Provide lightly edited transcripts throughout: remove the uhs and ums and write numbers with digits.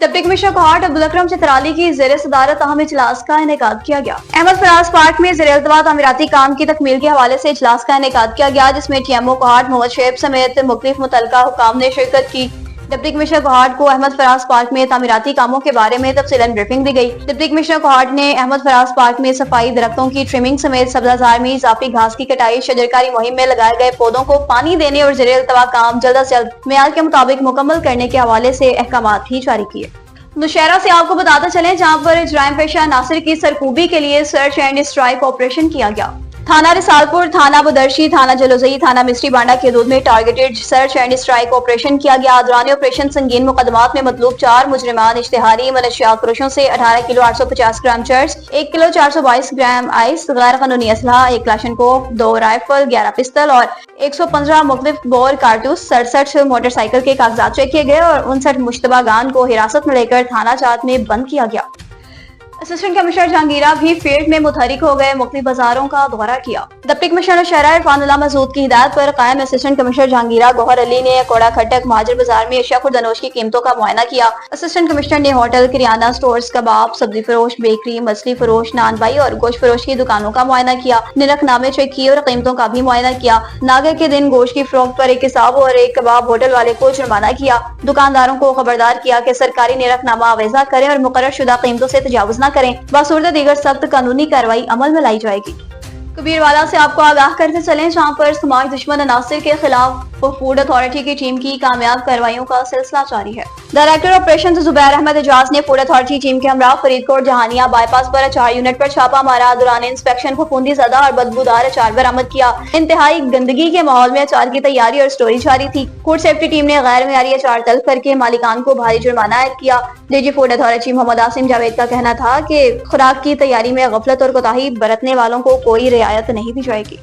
Deputy commissioner Kohat Abdul अकरम चित्राली की ज़ेर सदारत अहम इजलास का इनेकाद किया गया। अहमद फराज पार्क में ज़ेर इल्तवा तामीराती काम की तकमील के हवाले से इजलास का इनेकाद किया गया, जिसमें टीएमओ कोहाट मोहम्मद शेब समेत मुख्तलिफ मुतल्लिका हुकाम ने शिरकत की। डिप्टी कमिश्नर कोहाट को अहमद फराज पार्क में तामीराती कामों के बारे में तफसीलन ब्रीफिंग दी गई। डिप्टी कमिश्नर कोहाट ने अहमद फराज पार्क में सफाई, दरख्तों की ट्रिमिंग समेत सब्जाजार में इजाफी घास की कटाई, शजरकारी मुहिम में लगाए गए पौधों को पानी देने और ज़ेर इल्तवा काम जल्द से जल्द मेयार के मुताबिक मुकम्मल करने के हवाले से अहकामात भी जारी किए। नौशहरा से आपको बताते चलें, जहां पर जराइम पेशा नासिर की सरकूबी के लिए सर्च एंड स्ट्राइक ऑपरेशन किया गया। थाना रिसालपुर, थाना बदरशी, थाना जलोजई, थाना मिस्टी बांडा के हदूद में targeted search and strike operation किया गया। दौरान ऑपरेशन संगीन मुकदमात में मतलूब 4 मुजरिमान इश्तिहारी मनशियात फरोशों से 18 किलो 850 ग्राम चर्च, 1 किलो 422 ग्राम आइस, गैर कानूनी असलहा, 1 क्लाशनकोव, 2 राइफल, 11 पिस्तल और 115 मुख्तलिफ बोर कारतूस, 67 मोटरसाइकिल के कागजात चेक किए गए और 59 मुश्तबागान को हिरासत में लेकर थाना चात में बंद किया गया। असिस्टेंट कमिश्नर जहांगीरा भी फील्ड में मुतहरिक हो गए, मुख्तलिफ बाजारों का दौरा किया। डिप्टी कमिश्नर शहरा इरफानुल्लाह मसूद की हिदायत पर कायम असिस्टेंट कमिश्नर जहांगीरा गौहर अली ने कोड़ा खटक महाजर बाजार में अशिया खुर्दनोश की कीमतों का मुआयना किया। असिस्टेंट कमिश्नर ने होटल, किराना स्टोर्स, कबाब, सब्जी फरोश, बेकरी, मछली फरोश, नान बाई और गोश्त फरोश की दुकानों का मुआयना किया। निरखनामे चेक किए और कीमतों का भी मुआयना किया। नागे के दिन गोश्त की फरोख्त पर 1 हिसाब और 1 कबाब होटल वाले को जुर्माना किया। दुकानदारों को खबरदार किया कि सरकारी निरखनामा आवेजा करें और मुकर्रर शुदा कीमतों से तजावुज न करें। बासूरत दीगर सख्त कानूनी कार्रवाई अमल में लाई जाएगी। कबीरवाला से आपको आगाह करते चलें, जहां पर समाज दुश्मन अनासिर के खिलाफ फूड अथॉरिटी की टीम की कामयाब कार्रवाइयों का सिलसिला जारी है। डायरेक्टर ऑपरेशन जुबैर अहमद एजाज ने फूड अथॉरिटी टीम के हमरा फरीदकोट जहानिया बाईपास पर अचार यूनिट पर छापा मारा। दौरान इंस्पेक्शन फफूंदी ज़दा और बदबूदार अचार बरामद किया। इंतहाई गंदगी के माहौल में अचार की तैयारी और स्टोरेज जारी थी। फूड सेफ्टी टीम ने गैर मेयारी अचार तलब करके मालिकान को भारी जुर्माना आयद किया। DG food authority Muhammad Asim Javed का कहना था कि खुराक की तैयारी में गफलत और कोताही बरतने वालों को कोई रियायत नहीं दी जाएगी।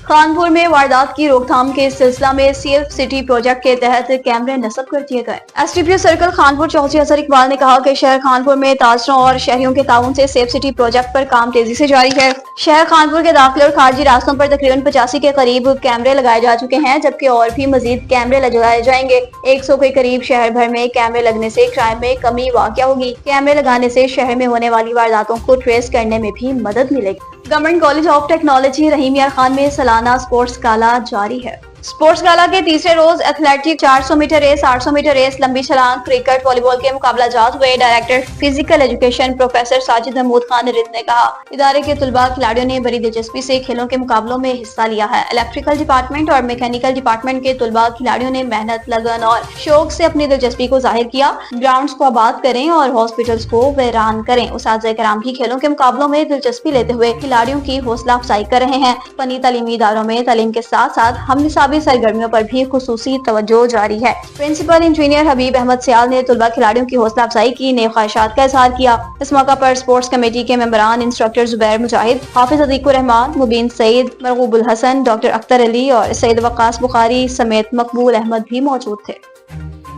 खानपुर में वारदात की रोकथाम के सिलसिला में सेफ सिटी प्रोजेक्ट के तहत कैमरे नस्ब कर दिए गए। एसडीपीओ सर्कल खानपुर चौधरी अजहर इकबाल ने कहा कि शहर खानपुर में ताजरों और शहरियों के ताउन से सेफ सिटी प्रोजेक्ट पर काम तेजी से जारी है। शहर खानपुर के दाखिले और खारजी रास्तों पर तकरीबन 85 के करीब कैमरे लगाए जा चुके हैं, जबकि और भी मजीद कैमरे लगाए जाएंगे। 100 के करीब शहर भर में कैमरे लगने से क्राइम में कमी वाक़या होगी। कैमरे लगाने से शहर में होने वाली वारदातों को ट्रेस करने में भी मदद मिलेगी। गवर्नमेंट कॉलेज ऑफ टेक्नोलॉजी रहीम यार खान में सालाना स्पोर्ट्स गाला जारी है। स्पोर्ट्स गाला के तीसरे रोज athletic 400 meter race, 800 meter race, लंबी छलांग, क्रिकेट, वॉलीबॉल के मुकाबला जात हुए। Director physical education professor Sajid Mahmood Khan Rind ने कहा, इदारे के तुलबा खिलाड़ियों ने बड़ी दिलचस्पी से खेलों के मुकाबलों में हिस्सा लिया है। इलेक्ट्रिकल डिपार्टमेंट और मैकेनिकल डिपार्टमेंट के तुलबा खिलाड़ियों ने मेहनत, लगन और शौक से अपनी दिलचस्पी को जाहिर किया। ग्राउंड्स को आबाद करें और हॉस्पिटल्स को वीरान करें। उस्ताद कराम भी खेलों के मुकाबलों में दिलचस्पी लेते हुए खिलाड़ियों की हौसला अफजाई कर रहे हैं। फनी तालीमी इदारों में तालीम के साथ साथ हम निसाबी सरगर्मियों पर भी खुसूसी तवज्जो जारी है। प्रिंसिपल इंजीनियर हबीब अहमद सियाल ने तुलबा खिलाड़ियों की हौसला अफजाई की, नेक ख्वाहिशात का इजहार किया। इस मौका पर स्पोर्ट्स कमेटी के मेंबरान, इंस्ट्रक्टर जुबैर मुजाहिद, हाफिज अतीकुर रहमान, मुबीन सईद, मरगूबुल हसन, डॉक्टर अख्तर अली और सईद वक्कास बुखारी समेत मकबूल अहमद भी मौजूद थे।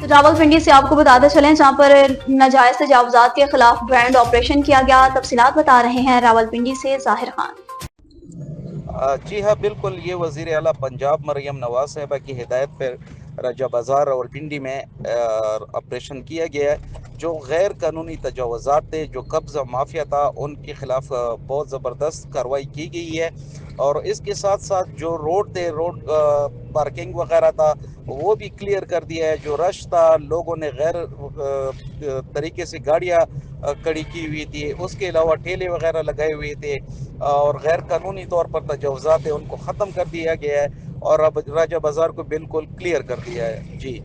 रावलपिंडी से आपको बताते चलें, जहाँ पर नाजायज तजावुजात के खिलाफ ग्रैंड ऑपरेशन किया गया। तफसीलात बता रहे हैं रावलपिंडी से जाहिर खान। जी हाँ, बिल्कुल, ये वज़ीर आला पंजाब मरियम नवाज साहिबा की हिदायत पर रजा बाज़ार और पिंडी में ऑपरेशन किया गया है। जो गैर कानूनी तजावुज़ात थे, जो कब्ज़ा माफिया था, उनके ख़िलाफ़ बहुत ज़बरदस्त कार्रवाई की गई है। और इसके साथ साथ जो रोड थे, रोड पार्किंग वगैरह था, वो भी क्लियर कर दिया है। जो रश था, लोगों ने गैर तरीके से गाड़ियाँ खड़ी की हुई थी, उसके अलावा ठेले वगैरह लगाए हुए थे और गैर कानूनी तौर पर तजावुज़ात है, उनको ख़त्म कर दिया गया है और अब राजा बाज़ार को बिल्कुल क्लियर कर दिया है। जी।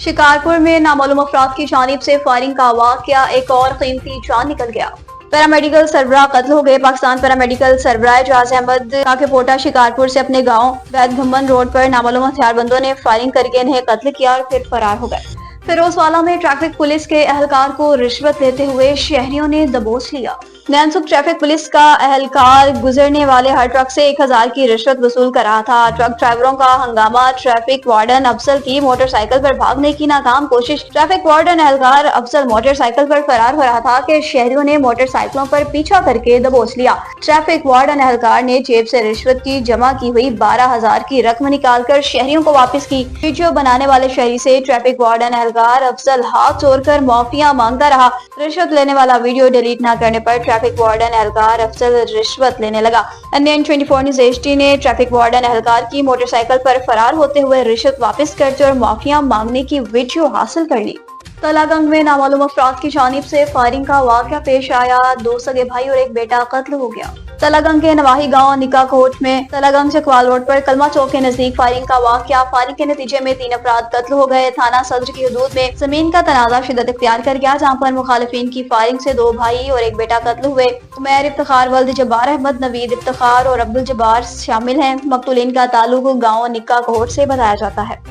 शिकारपुर में नामालूम अफराद की जानिब से फायरिंग का वाक़या, एक और कीमती जान निकल गया। पैरामेडिकल सरबराह कत्ल हो गए। पाकिस्तान पैरामेडिकल सरबराह एजाज अहमद के पोटा शिकारपुर से अपने गांव वैदघम्मन रोड पर नामालूम हथियारबंदों ने फायरिंग करके इन्हें कत्ल किया और फिर फरार हो गए। फिरोजवाला में ट्रैफिक पुलिस के एहलकार को रिश्वत लेते हुए शहरियों ने दबोच लिया। नैनसुख ट्रैफिक पुलिस का अहलकार गुजरने वाले हर ट्रक से 1000 की रिश्वत वसूल कर रहा था। ट्रक ड्राइवरों का हंगामा, ट्रैफिक वार्डन अफजल की मोटरसाइकिल पर भागने की नाकाम कोशिश। ट्रैफिक वार्डन एहलकार अफजल मोटरसाइकिल पर फरार हो रहा था कि शहरियों ने मोटरसाइकिलों पर पीछा करके दबोच लिया। ट्रैफिक वार्डन एहलकार ने जेब से रिश्वत की जमा की हुई 12,000 की रकम निकालकर शहरियों को वापस की। वीडियो बनाने वाले शहरी से ट्रैफिक वार्डन एहलकार अफजल हाथ जोड़कर माफिया मांगता रहा। रिश्वत लेने वाला वीडियो डिलीट न करने पर ट्रैफिक वार्डन एहलकार अफजल रिश्वत लेने लगा। NN24 न्यूज़ HD ने ट्रैफिक वार्डन एहलकार की मोटरसाइकिल पर फरार होते हुए रिश्वत वापस करते और माफिया मांगने की वीडियो हासिल कर ली। तलागंग में नामालूम अफराद की जानिब से फायरिंग का वाक़या पेश आया। 2 सगे भाई और एक बेटा कत्ल हो गया। तलागंग के नवाही गांव निका कोट में तलागंग से इकबाल रोड पर कलमा चौक के नजदीक फायरिंग का वाक़या। फायरिंग के नतीजे में 3 अफराद कत्ल हो गए। थाना सदर की हदूद में जमीन का तनाजा शिद्दत इख्तियार कर गया, जहाँ पर मुखालिफिन की फायरिंग से 2 भाई और एक बेटा कत्ल हुए। उमैर इफ्तिखार, वल्द जब्बार अहमद, नवीद इफ्तिखार और अब्दुल जब्बार शामिल हैं। मकतूलिन का ताल्लुक गाँव निका कोट से बताया जाता है।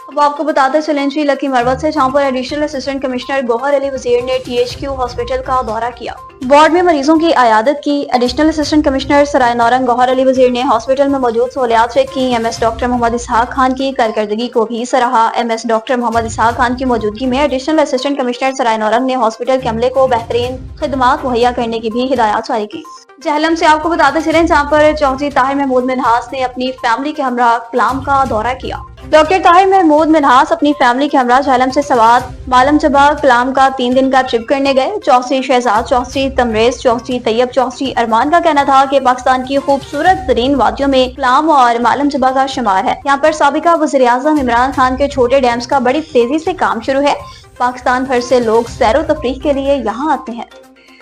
अब आपको बताते चलें जी लकी मरवत से, जहाँ पर additional assistant commissioner Gohar Ali Wazir ने THQ हॉस्पिटल का दौरा किया। वार्ड में मरीजों की आयादत की। एडिशनल असिस्टेंट कमिश्नर सराय नौरंग गौहर अली वजीर ने हॉस्पिटल में मौजूद सहूलियात चेक की। MS डॉक्टर मोहम्मद इसहाक खान की कारकर्दगी को भी सराहा। MS डॉक्टर मोहम्मद इसहाक खान की मौजूदगी में एडिशनल असिस्टेंट कमिश्नर सराय नौरंग ने हॉस्पिटल के अमले को बेहतरीन खिदमात मुहैया करने की भी हिदायत जारी की। जहलम से आपको बताते चलें, जहाँ पर चौधरी ताहिर महमूद मिन्हास ने अपनी फैमिली के हमरा कलाम का दौरा किया। डॉक्टर ताहिर महमूद मिन्हास अपनी फैमिली के हमरा झेलम से सवात मालम जबा कलाम का 3 दिन का ट्रिप करने गए। चौधरी शहजाद चौधरी, तमरेज चौधरी, तैयब चौधरी अरमान का कहना था कि पाकिस्तान की खूबसूरत तरीन वादियों में कलाम और मालम जबा का शुमार है। यहाँ पर साबिका वज़ीर आज़म इमरान खान के छोटे डैम्स का बड़ी तेजी से काम शुरू है। पाकिस्तान भर से लोग सैरो तफरीह के लिए यहाँ आते हैं।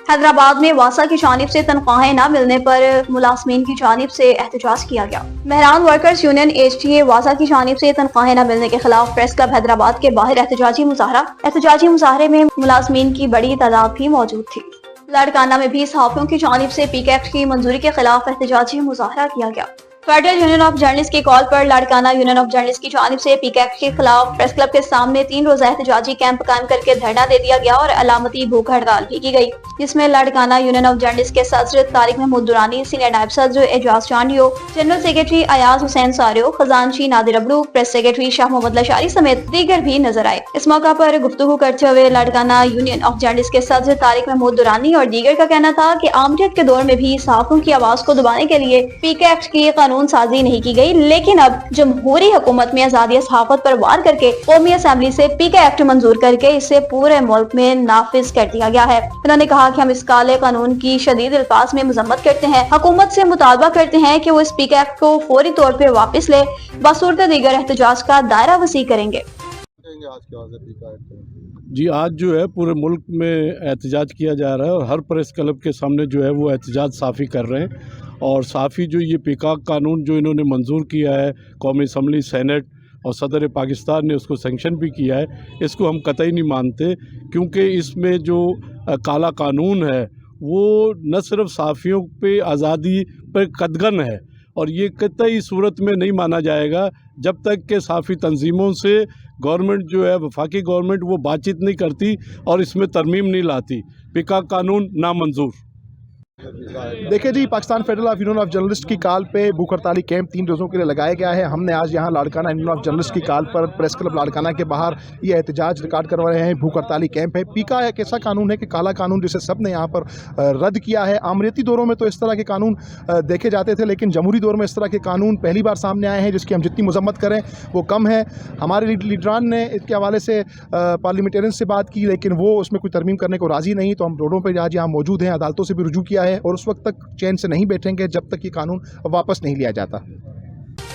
हैदराबाद में वासा की जानिब से तनख्वाहें न मिलने पर मुलाजमीन की जानिब से एहतजाज किया गया। मेहरान वर्कर्स यूनियन HTA वासा की जानिब से तनख्वाहें न मिलने के खिलाफ प्रेस क्लब हैदराबाद के बाहर एहतजाजी मुजाहरे में मुलाजमीन की बड़ी तादाद भी मौजूद थी। लाड़काना में भी सहाफियों की जानिब से PIK एक्ट की मंजूरी के खिलाफ एहतजाजी मुजाहरा किया गया। फेडरल यूनियन ऑफ जर्नलिस्ट की कॉल पर लाड़काना यूनियन ऑफ जर्नलिस्ट की जानिब से PIK एक्ट के खिलाफ प्रेस क्लब के सामने 3 रोजा एहतजाजी कैंप कायम करके धरना दे दिया गया और अलामती भूख हड़ताल भी की गई, जिसमें लाड़काना यूनियन ऑफ जर्नलिस्ट के सदर तारिक महमूद दुरानी, सीनियर नायब सदर एजाज चांडियो, जनरल सेक्रेटरी अयाज हुसैन सारियो, खजानची नादिर अबलू, प्रेस सेक्रेटरी शाह मोहम्मद लशारी समेत दीगर भी नजर आए। इस मौका पर गुफ्तगू करते हुए लाड़काना यूनियन ऑफ जर्नलिस्ट के सदर तारिक महमूद दुरानी और दीगर का कहना था कि आमरीत के दौर में भी सहाफियों की आवाज को दबाने के लिए PIK एक्ट की कानून साजी नहीं की गई, लेकिन अब जमहूरी हुकूमत में आजादी सहाफत पर वार करके कौमी असेंबली से PIK एक्ट मंजूर करके इसे पूरे मुल्क में नाफिज कर दिया गया है। उन्होंने कहा कि हम इस काले कानून की शदीद अल्फाज में मजम्मत करते हैं। हुकूमत से मुतालबा करते हैं कि वो इस PIK एक्ट को फौरी तौर पर वापस ले, बसूरत दीगर एहतजाज का दायरा वसी करेंगे। जी, आज जो है पूरे मुल्क में एहतजाज किया जा रहा है और हर प्रेस क्लब के सामने जो है वो एहतजाज साफ़ी कर रहे हैं। और साफ़ी जो ये PIK कानून जो इन्होंने मंजूर किया है, कौमी असम्बली, सेनेट और सदर पाकिस्तान ने उसको सेंक्शन भी किया है, इसको हम कतई नहीं मानते, क्योंकि इसमें जो काला कानून है वो न सिर्फ साफ़ियों पे आज़ादी पर कदगन है, और ये कतई सूरत में नहीं माना जाएगा जब तक कि साफ़ी तंजीमों से गवर्नमेंट जो है, वफाकी गवर्नमेंट, वो बातचीत नहीं करती और इसमें तरमीम नहीं लाती। PIK कानून नामंजूर। देखिए जी, Pakistan Federal Union of Journalist की कॉल पे भूख हड़ताली कैंप 3 रोज़ों के लिए लगाया गया है। हमने आज यहाँ लाड़काना यूनियन ऑफ जर्नलिस्ट की कॉल पर प्रेस क्लब लाड़काना के बाहर ये एहतजाज रिकॉर्ड करवा रहे हैं। भूख हड़ताली कैंप है। PIK एक ऐसा कानून है कि काला कानून जिसे सब ने यहाँ पर रद्द किया है। आमरीती दौरों में तो इस तरह के कानून देखे जाते थे, लेकिन जमहूरी दौर में इस तरह के कानून पहली बार सामने आए हैं, जिसकी हम जितनी मजम्मत करें वो कम है। हमारे लीडरान ने इसके हवाले से पार्लियामेंटेरियन से बात की, लेकिन वो उसमें कोई तरमीम करने को राज़ी नहीं, तो हम रोडों पर आज यहाँ मौजूद हैं। अदालतों से भी रुजू किया है और उस वक्त तक चैन से नहीं बैठेंगे जब तक ये कानून वापस नहीं लिया जाता।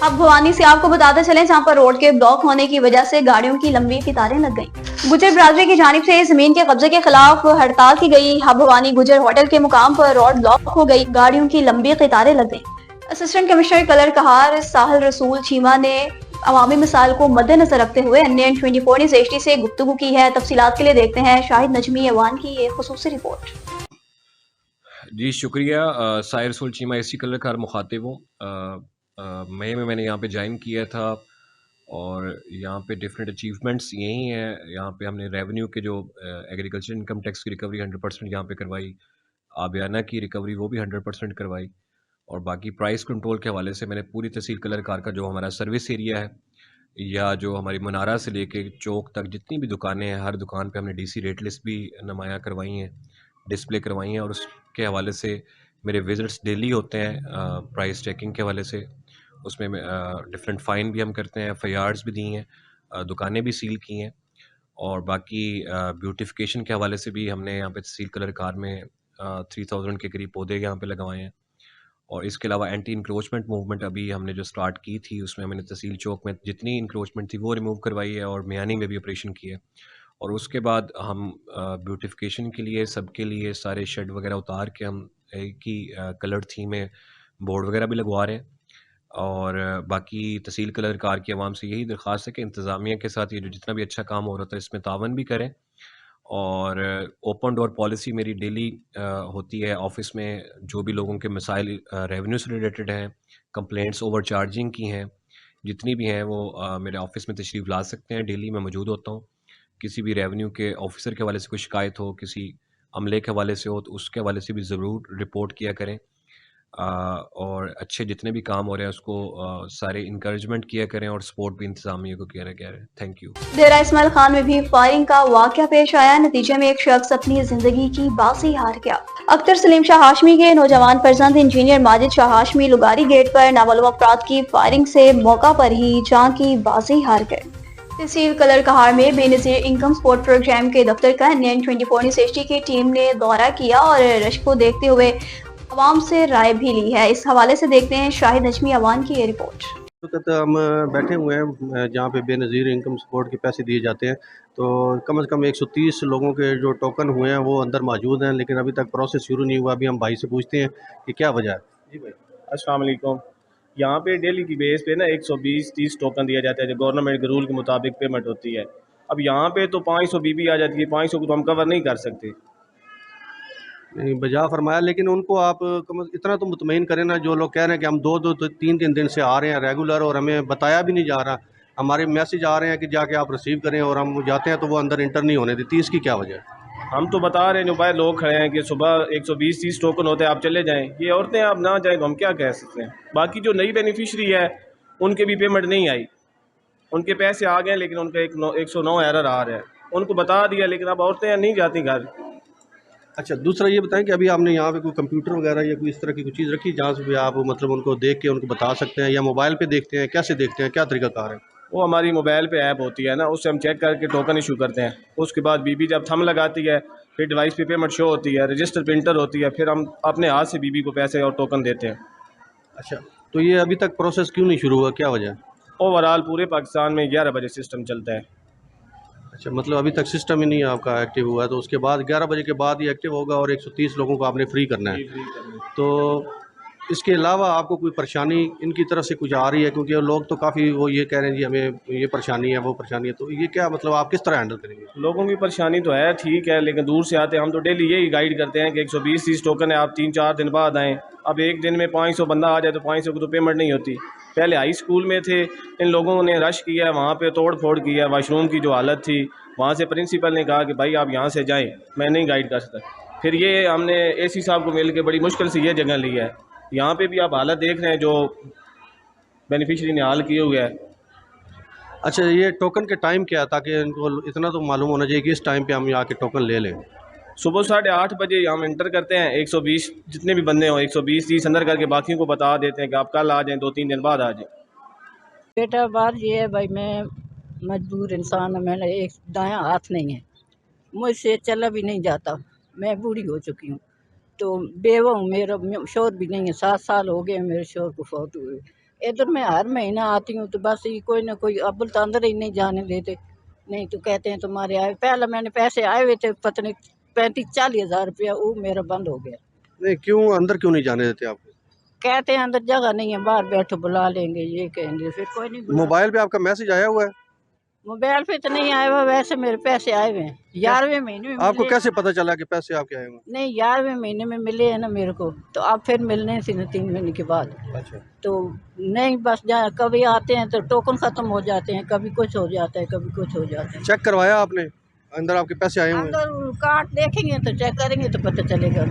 अब भवानी से आपको बताते चलें, जहाँ पर रोड के ब्लॉक होने की वजह से गाड़ियों की लंबी कतारें लग गईं। गुजर बरादरी की जानिब से जमीन के कब्जे के खिलाफ हड़ताल की गई। भवानी गुजर होटल के मुकाम पर रोड ब्लॉक हो गई, गाड़ियों की लंबी कतारें लग गईं। असिस्टेंट कमिश्नर कलर कहार साहिल रसूल चीमा ने अवामी मिसाल को मद्देनजर रखते हुए NN24 न्यूज़ HD से गुफ्तगू की है। तफसीलात के लिए देखते हैं शाहिद नजमी अवान की ये खुसूसी रिपोर्ट। जी शुक्रिया। साहिर रसूल चीमा SC कलर कार मुखातिब हूँ। मई में मैंने यहाँ पे ज्वाइन किया था और यहाँ पे डिफरेंट अचीवमेंट्स यही हैं। यहाँ पे हमने रेवेन्यू के जो एग्रीकल्चर इनकम टैक्स की रिकवरी 100% यहाँ पे करवाई। आबियाना की रिकवरी वो भी 100% करवाई। और बाकी प्राइस कंट्रोल के हवाले से मैंने पूरी तहसील कलर कार का जो हमारा सर्विस एरिया है या जो हमारी मनारा से लेके चौक तक जितनी भी दुकानें हैं, हर दुकान पे हमने डीसी रेट लिस्ट भी नुमाया करवाई हैं, डिस्प्ले करवाई हैं। और उसके हवाले से मेरे विज़िट्स डेली होते हैं प्राइस चेकिंग के हवाले से। उसमें डिफरेंट फ़ाइन भी हम करते हैं, एफआईआर्स भी दी हैं, दुकानें भी सील की हैं। और बाकी ब्यूटिफिकेशन के हवाले से भी हमने यहाँ पे तहसील कलर कार में 3000 के करीब पौधे यहाँ पे लगवाए हैं। और इसके अलावा एंटी इंक्रोचमेंट मूवमेंट अभी हमने जो स्टार्ट की थी, उसमें मैंने तहसील चौक में जितनी इंक्रोचमेंट थी वो रिमूव करवाई है और मियानी में भी ऑपरेशन किया है। और उसके बाद हम ब्यूटिफिकेशन के लिए सबके लिए सारे शेड वगैरह उतार के हम एक ही कलर थीम में बोर्ड वगैरह भी लगवा रहे हैं। और बाकी तहसील कलर कार की आवाम से यही दरख्वास्त है कि इंतज़ामिया के साथ ये जो जितना भी अच्छा काम हो रहा था इसमें तावन भी करें। और ओपन डोर पॉलिसी मेरी डेली होती है ऑफ़िस में। जो भी लोगों के मसाइल रेवेन्यू से रिलेटेड हैं, कंप्लेंट्स ओवर चार्जिंग की हैं, जितनी भी हैं वो मेरे ऑफ़िस में तशरीफ़ ला सकते हैं। डेली मैं मौजूद होता हूँ। किसी भी रेवेन्यू के ऑफिसर के हवाले से कोई शिकायत हो, किसी अमले के हवाले से हो, तो उसके हवाले से भी ज़रूर रिपोर्ट किया करें। और अच्छे जितने भी काम हो रहे हैं उसको सारे इंकरेजमेंट किया करें और सपोर्ट भी इंतज़ामिया को किया करें। Thank you. डेरा इस्माइल खान में भी फायरिंग का वाकया पेश आया। नतीजे में एक शख्स अपनी जिंदगी की बाजी हार गया। अख्तर सलीम शाह हाशमी के नौजवान फर्जंद इंजीनियर माजिद शाह हाशमी लुगारी गेट पर नामालूम अफराद की फायरिंग से मौका पर ही जान की बाजी हार गए। तहसील कलर कहार में बेनज़ीर इनकम सपोर्ट प्रोग्राम के दफ्तर का NN24 न्यूज़ एचडी की टीम ने दौरा किया और रश को देखते हुए आवाम से राय भी ली है। इस हवाले से देखते हैं शाहिद नजमी अवान की ये रिपोर्ट। वक्त हम बैठे हुए हैं जहाँ पे बेनज़ीर इनकम सपोर्ट के पैसे दिए जाते हैं, तो कम से कम 130 लोगों के जो टोकन हुए हैं वो अंदर मौजूद हैं, लेकिन अभी तक प्रोसेस शुरू नहीं हुआ। अभी हम भाई से पूछते हैं कि क्या वजह है। जी भाई, अस्सलाम वालेकुम। यहाँ पे डेली की बेस पे ना 120-30 टोकन दिया जाता है जो गवर्नमेंट के रूल के मुताबिक पेमेंट होती है। अब यहाँ पे तो 500 बीबी आ जाती है, 500 को तो हम कवर नहीं कर सकते। नहीं बजा फरमाया, लेकिन उनको आप इतना तो मुतमईन करें ना। जो लोग कह रहे हैं कि हम दो 3 दिन से आ रहे हैं रेगुलर और हमें बताया भी नहीं जा रहा, हमारे मैसेज आ रहे हैं कि जाके आप रिसीव करें और हम जाते हैं तो वो अंदर इंटर नहीं होने देती। इसकी क्या वजह है? हम तो बता रहे हैं, जो बाहर लोग खड़े हैं कि सुबह 120-30 टोकन होते हैं, आप चले जाएँ। ये औरतें आप ना जाएँ तो हम क्या कह सकते हैं। बाकी जो नई बेनिफिशरी है उनके भी पेमेंट नहीं आई, उनके पैसे आ गए लेकिन उनका 109 एरर आ रहा है। उनको बता दिया लेकिन अब औरतें नहीं जाती घर। अच्छा, दूसरा ये बताएं कि अभी आपने यहाँ पे कोई कंप्यूटर वगैरह या कोई इस तरह की कोई चीज़ रखी जहाँ से भी आप मतलब उनको देख के उनको बता सकते हैं, या मोबाइल पे देखते हैं? कैसे देखते हैं, क्या तरीकाकार है? वो हमारी मोबाइल पे ऐप होती है ना, उससे हम चेक करके टोकन इशू करते हैं। उसके बाद बीबी जब थंब लगाती है फिर डिवाइस पे पेमेंट शो होती है, रजिस्टर प्रिंटर होती है, फिर हम अपने हाथ से बीबी को पैसे और टोकन देते हैं। अच्छा, तो ये अभी तक प्रोसेस क्यों नहीं शुरू हुआ, क्या वजह है? ओवरऑल पूरे पाकिस्तान में 11 बजे सिस्टम चलता है। अच्छा, मतलब अभी तक सिस्टम ही नहीं आपका एक्टिव हुआ है, तो उसके बाद 11 बजे के बाद ही एक्टिव होगा और 130 लोगों को आपने फ्री करना है। तो इसके अलावा आपको कोई परेशानी इनकी तरफ से कुछ आ रही है? क्योंकि लोग तो काफ़ी वो ये कह रहे हैं जी हमें ये परेशानी है वो परेशानी है, तो ये क्या मतलब आप किस तरह हैंडल करेंगे? लोगों की परेशानी तो है, ठीक है, लेकिन दूर से आते हैं। हम तो डेली यही गाइड करते हैं कि 120-30 टोकन है, आप 3-4 दिन बाद आएँ। अब एक दिन में 500 बंदा आ जाए तो 500 को तो पेमेंट नहीं होती। पहले हाई स्कूल में थे, इन लोगों ने रश किया, वहाँ पे तोड़ फोड़ किया, वाशरूम की जो हालत थी, वहाँ से प्रिंसिपल ने कहा कि भाई आप यहाँ से जाएं, मैं नहीं गाइड कर सकता। फिर ये हमने एसी साहब को मिल के बड़ी मुश्किल से ये जगह ली है। यहाँ पे भी आप हालत देख रहे हैं जो बेनिफिशरी ने हाल किए हुए है। अच्छा, ये टोकन के टाइम क्या है, ताकि इनको इतना तो मालूम होना चाहिए कि इस टाइम पे हम यहाँ के टोकन ले लें? सुबह 8:30 बजे हम इंटर करते हैं। 120 जितने भी बंदे हों 120-30 अंदर करके बाकियों को बता देते हैं कि आप कल आ जाएँ, 2-3 दिन बाद आ जाएँ। बेटा बात ये है भाई, मैं मजबूर इंसान हूँ, मैंने एक दायां हाथ नहीं है, मुझसे चला भी नहीं जाता, मैं बूढ़ी हो चुकी हूँ, तो बेवा हूँ, मेरा शोर भी नहीं है, 7 साल हो गए मेरे शोर को फौत हुए। इधर मैं हर महीना आती हूँ तो बस ये कोई ना कोई अब्बल तो अंदर ही नहीं जाने देते, नहीं तो कहते हैं तुम्हारे आए। पहले मैंने पैसे आए हुए थे पता नहीं 35-40 हज़ार रुपया, वो मेरा बंद हो गया। नहीं, क्यों अंदर क्यों नहीं जाने देते आपको? कहते हैं अंदर जगह नहीं है, बाहर बैठो बुला लेंगे, ये कहेंगे, फिर कोई नहीं बुला। मोबाइल पे आपका मैसेज आया हुआ है? मोबाइल पे तो नहीं आया हुआ, वैसे मेरे पैसे आए हुए हैं 11वें महीने में आपको मिले। कैसे पता चला कि पैसे आपके आए हुए नहीं 11वें महीने में मिले हैं ना मेरे को, तो अब फिर मिलने से 3 महीने के बाद। हैं? अच्छा, तो नहीं बस कभी आते हैं तो टोकन ख़त्म हो जाते हैं, कभी कुछ हो जाता है, कभी कुछ हो जाता है। चेक करवाया आपने अंदर आपके पैसे आए हुए हैं? अंदर कार्ड देखेंगे तो चेक करेंगे तो पता चलेगा।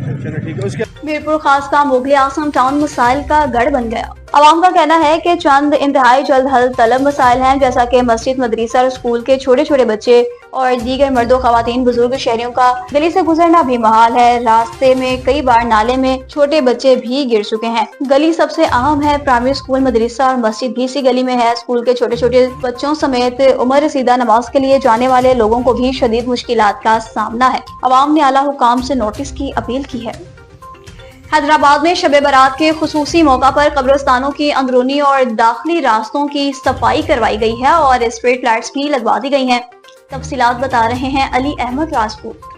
चलो ठीक है। उसके मीरपुर खास का मुगल आजम टाउन मसाइल का गढ़ बन गया। आवाम का कहना है कि चंद इंतहाई जल्द हल तलब मसाइल हैं, जैसा कि मस्जिद, मदरसा और स्कूल के छोटे छोटे बच्चे और दीगर मर्दों, खवातीन, बुजुर्ग शहरियों का गली से गुजरना भी महाल है। रास्ते में कई बार नाले में छोटे बच्चे भी गिर चुके हैं। गली सबसे अहम है। प्राइमरी स्कूल, मदरसा और मस्जिद भी इसी गली में है। स्कूल के छोटे छोटे बच्चों समेत उम्र रसीदा नमाज के लिए जाने वाले लोगों को भी शदीद मुश्किलात का सामना है। आवाम ने आला हुकाम से नोटिस की अपील की है। हैदराबाद में शब बारात के खुसूसी मौका पर कब्रिस्तानों की अंदरूनी और दाखिली रास्तों की सफाई करवाई गई है और स्ट्रीट लाइट्स भी लगवा दी गई हैं। तफसीलात बता रहे हैं अली अहमद राजपूत।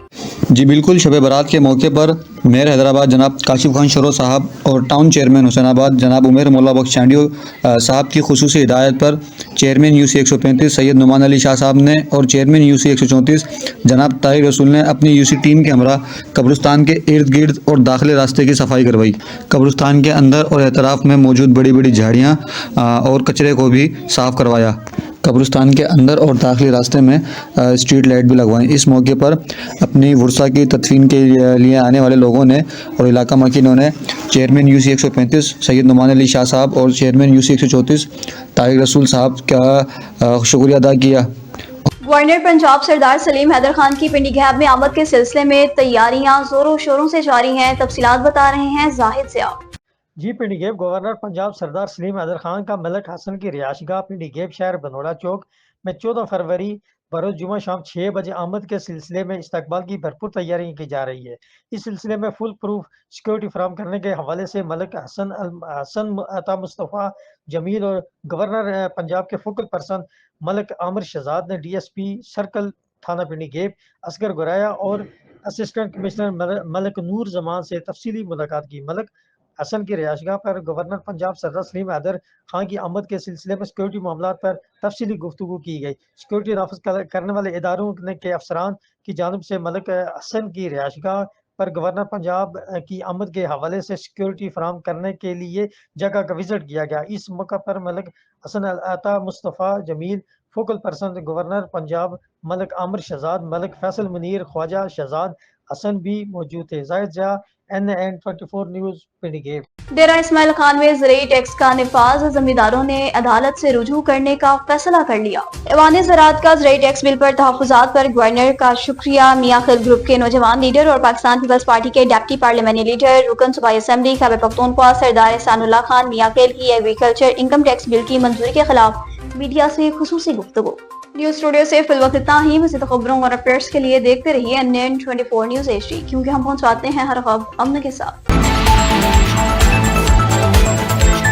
जी बिल्कुल, शब बारात के मौके पर मेयर हैदराबाद जनाब काशिफ खान शरो साहब और टाउन चेयरमैन हुसैनाबाद जनाब उमेर मौला बख्श चांडियो साहब की खुसूसी हिदायत पर चेयरमैन यूसी 135 सैयद नुमान अली शाह साहब ने और चेयरमैन यूसी 134 जनाब तारिक रसूल ने अपनी यूसी टीम के हमरा कब्रिस्तान के इर्द गिर्द और दाखिले रास्ते की सफाई करवाई। कब्रिस्तान के अंदर और एतराफ़ में मौजूद बड़ी बड़ी झाड़ियाँ और कचरे को भी साफ़ करवाया। कब्रिस्तान के अंदर और दाखिली रास्ते में स्ट्रीट लाइट भी लगवाएं। इस मौके पर अपनी वर्सा की तदफीन के लिए आने वाले लोगों ने और इलाका मकीनों ने चेयरमैन यूसी 135 सैयद नुमान अली शाह साहब और चेयरमैन यूसी 134 तारिक रसूल साहब का शुक्रिया अदा किया। गवर्नर पंजाब सरदार सलीम हैदर खान की पिंडी गैब में आमद के सिलसिले में तैयारियां जोरों शोरों से जारी हैं। तफसीलात बता रहे हैं जाहिद ज़िया। जी पिंडी गेब गवर्नर पंजाब सरदार सलीम हैदर खान का मलक हसन की रिहायशगाह पिंडी गेब शहर बनोड़ा चौक में 14 फरवरी बरोज़ जुमा शाम 6 बजे आमद के सिलसिले में इस्तकबाल की भरपूर तैयारी की जा रही है। इस सिलसिले में फुल प्रूफ सिक्योरिटी फराहम करने के हवाले से मलक हसन अता मुस्तफ़ा जमील और गवर्नर पंजाब के फोकल पर्सन मलक आमिर शहजाद ने DSP सर्कल थाना पिंडी गेब असगर गुराया और असिस्टेंट कमिश्नर मलक नूर जमान से तफसीली मुलाकात की। मलक हसन की रिहायशगाह पर गवर्नर पंजाब सरदार सलीम हैदर खान की आमद के सिलसिले में सिक्योरिटी मामलात पर तफसीली गुफ्तगू की गई। सिक्योरिटी नाफिज करने वाले इदारों के अफसरान की जानिब से मलक हसन की रिहायशगाह पर गवर्नर पंजाब की आमद के हवाले से सिक्योरिटी फराहम करने के लिए जगह का विजिट किया गया। इस मौका पर Malik Hasan Ata Mustafa Jameel, focal person governor Punjab Malik Aamir Shahzad, Malik Faisal Munir, Khawaja Shahzad Hasan भी मौजूद थे। Zahid Zia, NN 24 news Pindi Gheb. डेरा इस्माइल खान में ज़राई टैक्स का निफाज जमींदारों ने अदालत से रुजू करने का फैसला कर लिया। ऐवान ज़राअत का ज़राई टैक्स बिल पर तहफ़्फ़ुज़ात पर गवर्नर का शुक्रिया। मियां खिल ग्रुप के नौजवान लीडर और पाकिस्तान पीपल्स पार्टी के डिप्टी पार्लियामेंट्री लीडर रुकन सूबाई असेंबली खैबर पख्तूनख्वा सरदार एहसानुल्लाह खान मियां खिल की एग्रीकल्चर इनकम टैक्स बिल की मंजूरी के खिलाफ मीडिया से खुसूसी गुफ्तगू। न्यूज़ स्टूडियो से फिल वक्त इतना ही। मज़ीद खबरों और अपडेट्स के लिए देखते रहिए NN 24 न्यूज़ HD, क्योंकि हम पहुंचाते हैं हर खबर अमन के साथ।